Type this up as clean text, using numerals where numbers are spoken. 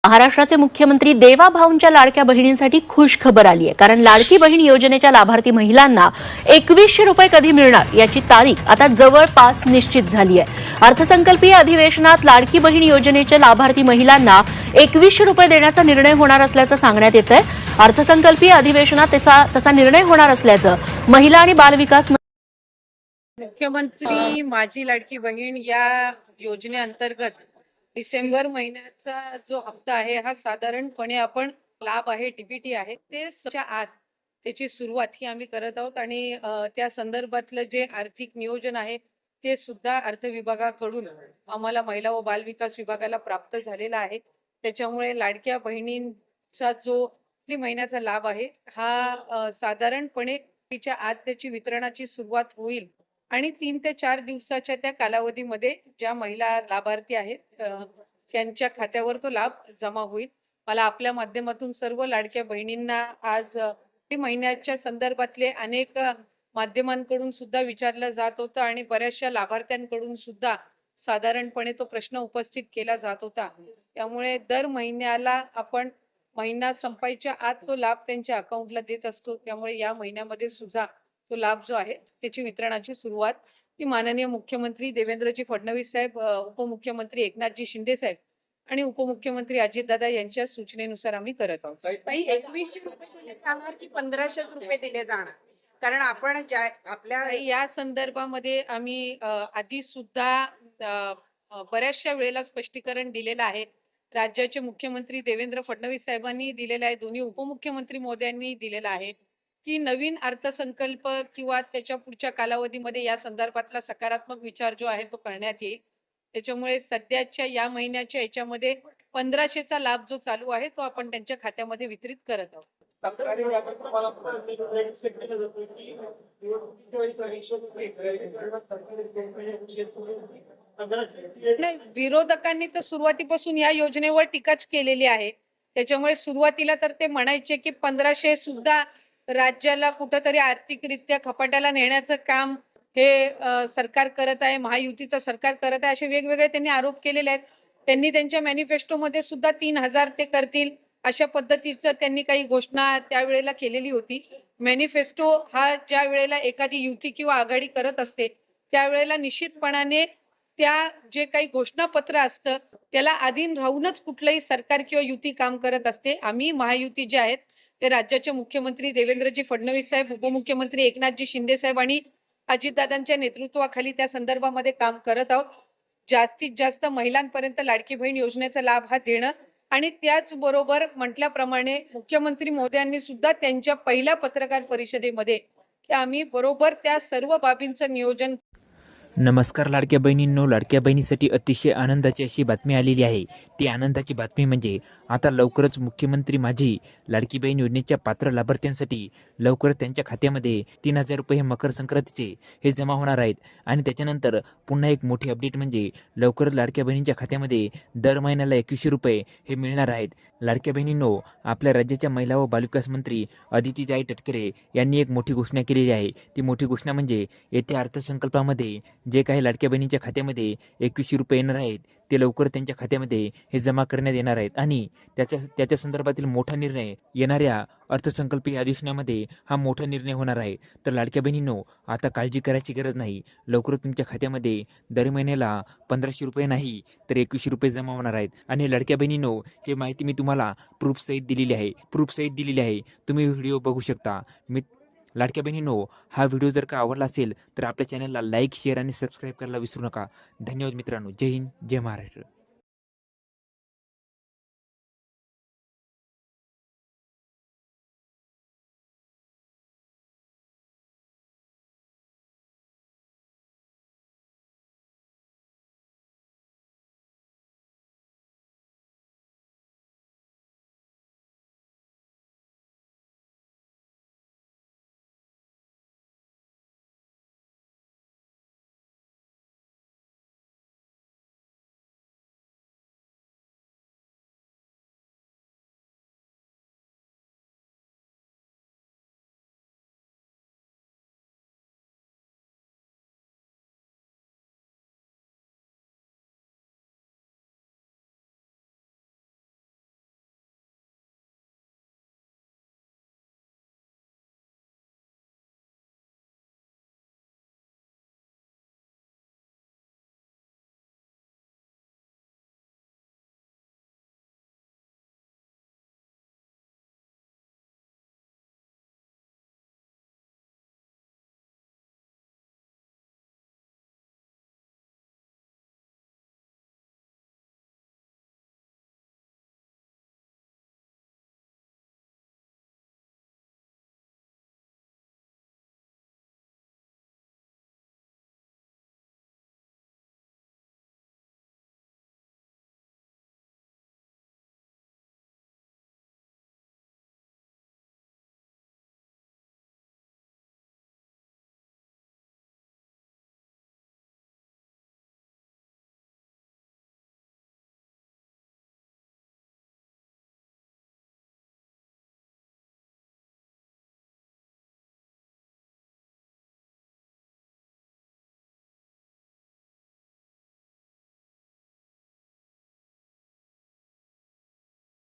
महाराष्ट्राचे मुख्यमंत्री देवाभाऊंच्या लाडक्या बहिणींसाठी खुश खबर आली आहे। कारण लाडकी बहीण योजनेच्या लाभार्थी महिलांना 2100 रुपये कधी मिळणार याची तारीख आता जवळपास निश्चित झाली आहे। अर्थसंकल्पीय अधिवेशनात लाडकी बहीण योजनेच्या लाभार्थी महिलांना 2100 रुपये देण्याचा निर्णय होणार असल्याचं सांगण्यात येतंय। अर्थसंकल्पीय अधिवेशनात तसा निर्णय होणार असल्याचं महिला आणि बालविकास मुख्यमंत्री माझी लाडकी बहीण या योजनेअंतर्गत डिसेंबर महिन्याचा जो हप्ता आहे हा साधारणपणे आपण लाभ आहे डीबीटी आहे ते च्या आत त्याची सुरुवात ही आम्ही करत आहोत आणि त्या संदर्भातलं जे आर्थिक नियोजन आहे ते सुद्धा अर्थ विभागाकडून आम्हाला महिला व बालविकास विभागाला प्राप्त झालेला आहे। त्याच्यामुळे लाडक्या बहिणींचा जो महिन्याचा लाभ आहे हा साधारणपणे तिच्या आत त्याची वितरणाची सुरुवात होईल आणि 3 ते 4 दिवसाच्या त्या कालावधीमध्ये ज्या महिला लाभार्थी आहेत त्यांच्या खात्यावर तो लाभ जमा होईल। मला आपल्या माध्यमातून सर्व लाडक्या बहिणींना आज महिन्याच्या संदर्भातले अनेक माध्यमांकडून सुद्धा विचारलं जात होतं आणि बऱ्याचशा लाभार्थ्यांकडून सुद्धा साधारणपणे तो प्रश्न उपस्थित केला जात होता। त्यामुळे दर महिन्याला आपण महिना संपायच्या आत तो लाभ त्यांच्या अकाउंटला देत असतो। त्यामुळे या महिन्यामध्ये सुद्धा तो लाभ जो आहे त्याची वितरणाची सुरुवात ही माननीय मुख्यमंत्री देवेंद्रजी फडणवीस साहेब, उपमुख्यमंत्री एकनाथजी शिंदे साहेब आणि उपमुख्यमंत्री अजितदादा यांच्या सूचनेनुसार आम्ही करत आहोत। 2100 रुपये दिले जाणार की 1500 रुपये दिले जाणार? कारण आपण आपल्या या संदर्भामध्ये आम्ही आधी सुद्धा बऱ्याचशा वेळेला स्पष्टीकरण दिलेलं आहे। राज्याचे मुख्यमंत्री देवेंद्र फडणवीस साहेबांनी दिलेलं आहे, दोन्ही उपमुख्यमंत्री महोदयांनी दिलेलं आहे की नवीन अर्थसंकल्प किंवा त्याच्या पुढच्या कालावधीमध्ये या संदर्भातला सकारात्मक विचार जो आहे तो करण्यात येईल। त्याच्यामुळे सध्याच्या या महिन्याच्या याच्यामध्ये 1500चा लाभ जो चालू आहे तो आपण त्यांच्या खात्यामध्ये वितरित करत आहोत। नाही, विरोधकांनी तर सुरुवातीपासून या योजनेवर टीकाच केलेली आहे। त्याच्यामुळे सुरुवातीला तर ते म्हणायचे की 1500 सुद्धा राज्याला कुठंतरी आर्थिकरित्या खपाट्याला नेण्याचं काम हे सरकार करत आहे, महायुतीचं सरकार करत आहे, असे वेगवेगळे त्यांनी आरोप केलेले आहेत। त्यांनी त्यांच्या मॅनिफेस्टोमध्ये सुद्धा 3000 ते करतील अशा पद्धतीचं त्यांनी काही घोषणा त्यावेळेला केलेली होती। मॅनिफेस्टो हा ज्या वेळेला एखादी युती किंवा आघाडी करत असते त्यावेळेला निश्चितपणाने त्या जे काही घोषणापत्र असतं त्याला अधीन राहूनच कुठलंही सरकार किंवा युती काम करत असते। आम्ही महायुती जे आहेत ते राज्याचे मुख्यमंत्री देवेंद्रजी फडणवीस साहेब, उपमुख्यमंत्री एकनाथजी शिंदे साहेब आणि अजितदादांच्या नेतृत्वाखाली त्या संदर्भामध्ये काम करत आहोत। जास्तीत जास्त महिलांपर्यंत लाडकी बहीण योजनेचा लाभ हा देणं आणि त्याचबरोबर म्हटल्याप्रमाणे मुख्यमंत्री महोदयांनी सुद्धा त्यांच्या पहिल्या पत्रकार परिषदेमध्ये आम्ही बरोबर त्या सर्व बाबींचं नियोजन। नमस्कार लाडक्या बहिणींनो, लाडक्या बहिणीसाठी अतिशय आनंदाची अशी बातमी आलेली आहे। ती आनंदाची बातमी म्हणजे आता लवकरच मुख्यमंत्री माझी लाडकी बहीण योजनेच्या पात्र लाभार्थ्यांसाठी लवकरच त्यांच्या खात्यामध्ये 3000 रुपये हे मकर संक्रांतीचे हे जमा होणार आहेत। आणि त्याच्यानंतर पुन्हा एक मोठी अपडेट म्हणजे लवकरच लाडक्या बहिणींच्या खात्यामध्ये दर महिन्याला 2100 रुपये हे मिळणार आहेत। लाडक्या बहिणींनो, आपल्या राज्याच्या महिला व बालविकास मंत्री अदितीताई तटकरे यांनी एक मोठी घोषणा केलेली आहे। ती मोठी घोषणा म्हणजे येत्या अर्थसंकल्पामध्ये जे काही लाडक्या बहिणींच्या खात्यामध्ये 2100 रुपये येणार आहेत ते लवकर त्यांच्या खात्यामध्ये हे जमा करण्यात येणार आहेत आणि त्याच्या संदर्भातील मोठा निर्णय येणाऱ्या अर्थसंकल्पीय अधिवेशनामध्ये हा मोठा निर्णय होणार आहे। तर लाडक्या बहिणींनो, आता काळजी करायची गरज नाही। लवकरच तुमच्या खात्यामध्ये दर महिन्याला 1500 रुपये नाही तर 2100 रुपये जमा होणार आहेत। आणि लाडक्या बहिणींनो, ही माहिती मी तुम्हाला प्रूफ सहित दिलेली आहे। तुम्ही व्हिडिओ बघू शकता। लाडक्या बहिणींनो, हा व्हिडिओ जर का आवडला असेल तर आपल्या चॅनलला लाईक, शेअर आणि सबस्क्राईब करायला विसरू नका। धन्यवाद मित्रांनो। जय हिंद, जय महाराष्ट्र।